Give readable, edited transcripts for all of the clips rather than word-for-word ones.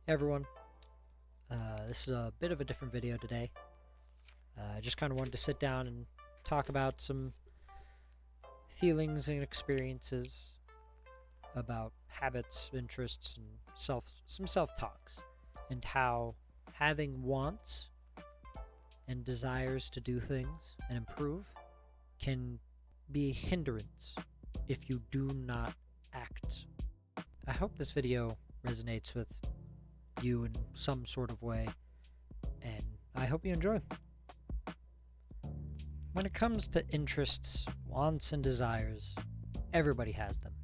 Hey everyone, this is a bit of a different video today. I just kind of wanted to sit down and talk about some feelings and experiences about habits, interests, and some self-talks, and how having wants and desires to do things and improve can be a hindrance if you do not act. I hope this video resonates with you in some sort of way, and I hope you enjoy. When it comes to interests, wants, and desires, everybody has them.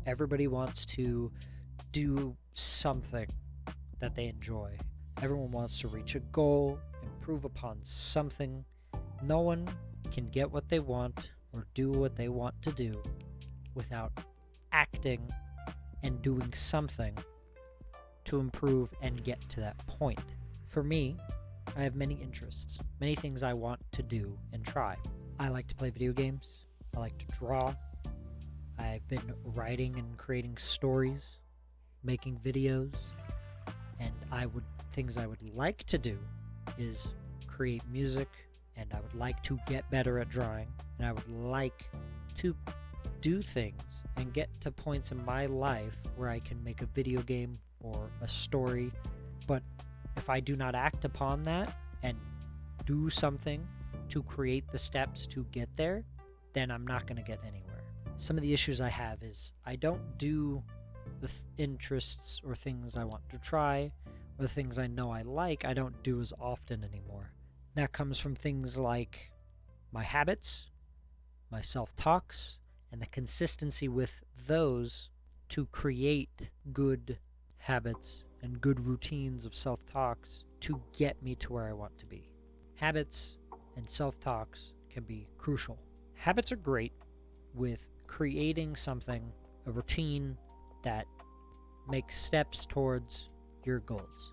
Everybody wants to do something that they enjoy. Everyone wants to reach a goal, improve upon something. No one can get what they want or do what they want to do without acting and doing something to improve and get to that point. For me, I have many interests, many things I want to do and try. I like to play video games. I like to draw. I've been writing and creating stories, making videos, and things I would like to do is create music, and I would like to get better at drawing, and I would like to do things and get to points in my life where I can make a video game or a story. But if I do not act upon that and do something to create the steps to get there, then I'm not going to get anywhere. Some of the issues I have is I don't do the interests or things I want to try, or the things I know I like, I don't do as often anymore. That comes from things like my habits, my self-talks, and the consistency with those to create good habits and good routines of self-talks to get me to where I want to be. Habits and self-talks can be crucial. Habits are great with creating something, a routine that makes steps towards your goals,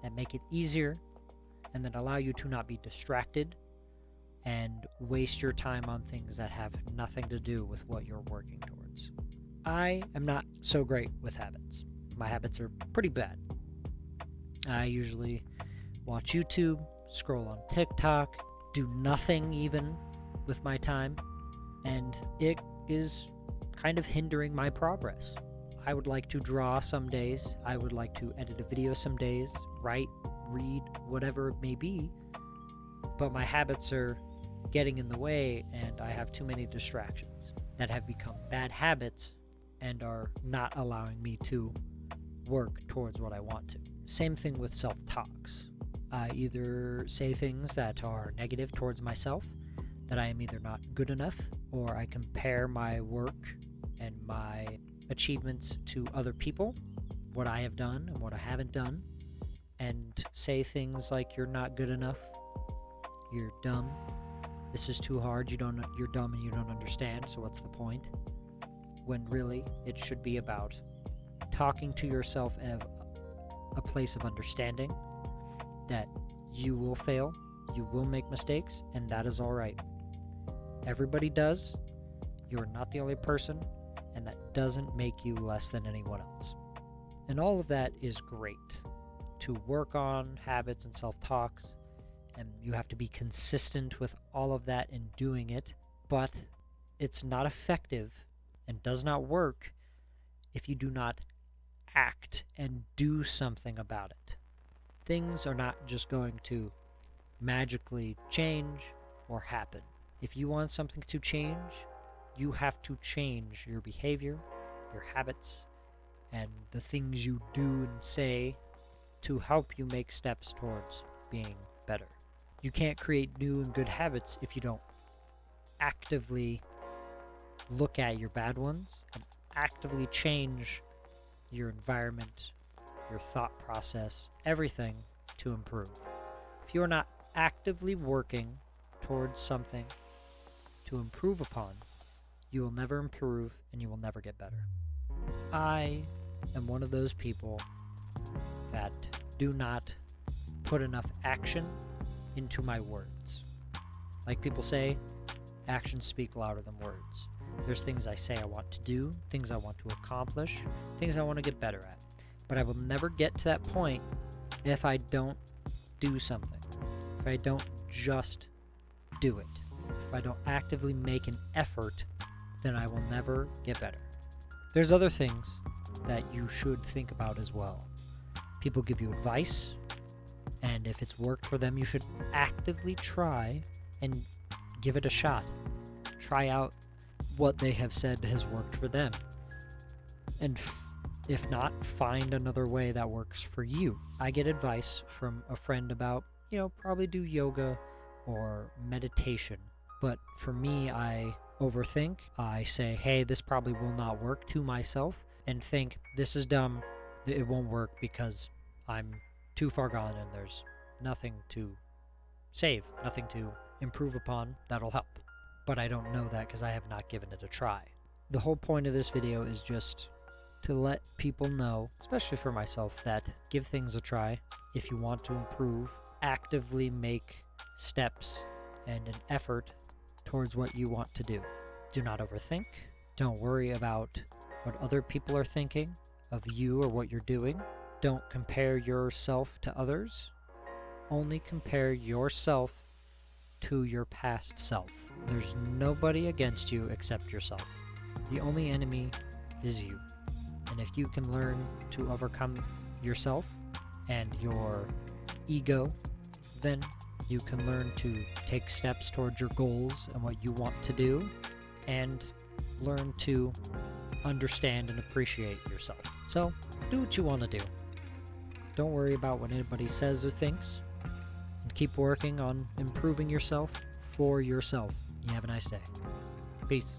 that make it easier and that allow you to not be distracted and waste your time on things that have nothing to do with what you're working towards. I am not so great with habits. My habits are pretty bad. I usually watch YouTube, scroll on TikTok, do nothing even with my time, and it is kind of hindering my progress. I would like to draw some days, I would like to edit a video some days, write, read, whatever it may be, but my habits are getting in the way and I have too many distractions that have become bad habits and are not allowing me to work towards what I want to. Same thing with self-talks. I either say things that are negative towards myself, that I am either not good enough, or I compare my work and my achievements to other people, what I have done and what I haven't done, and say things like, you're not good enough, you're dumb, this is too hard, you're dumb and you don't understand, so what's the point? When really it should be about talking to yourself in a place of understanding that you will fail, you will make mistakes, and that is all right. Everybody does. You are not the only person, and that doesn't make you less than anyone else. And all of that is great to work on habits and self-talks, and you have to be consistent with all of that in doing it, but it's not effective and does not work if you do not act and do something about it. Things are not just going to magically change or happen. If you want something to change, you have to change your behavior, your habits, and the things you do and say to help you make steps towards being better. You can't create new and good habits if you don't actively look at your bad ones and actively change your environment, your thought process, everything to improve. If you are not actively working towards something to improve upon, you will never improve and you will never get better. I am one of those people that do not put enough action into my words. Like people say, actions speak louder than words. There's things I say I want to do, things I want to accomplish, things I want to get better at. But I will never get to that point if I don't do something. If I don't just do it. If I don't actively make an effort, then I will never get better. There's other things that you should think about as well. People give you advice, and if it's worked for them, you should actively try and give it a shot. Try out what they have said has worked for them. And if not, find another way that works for you. I get advice from a friend about, probably do yoga or meditation. But for me, I overthink. I say, hey, this probably will not work to myself, and think, this is dumb. It won't work because I'm too far gone and there's nothing to save, nothing to improve upon that'll help. But I don't know that because I have not given it a try. The whole point of this video is just to let people know, especially for myself, that give things a try. If you want to improve, actively make steps and an effort towards what you want to do. Do not overthink. Don't worry about what other people are thinking of you or what you're doing. Don't compare yourself to others. Only compare yourself to your past self. There's nobody against you except yourself. The only enemy is you. And if you can learn to overcome yourself and your ego, then you can learn to take steps towards your goals and what you want to do, and learn to understand and appreciate yourself. So, do what you want to do. Don't worry about what anybody says or thinks, and keep working on improving yourself for yourself. You have a nice day. Peace.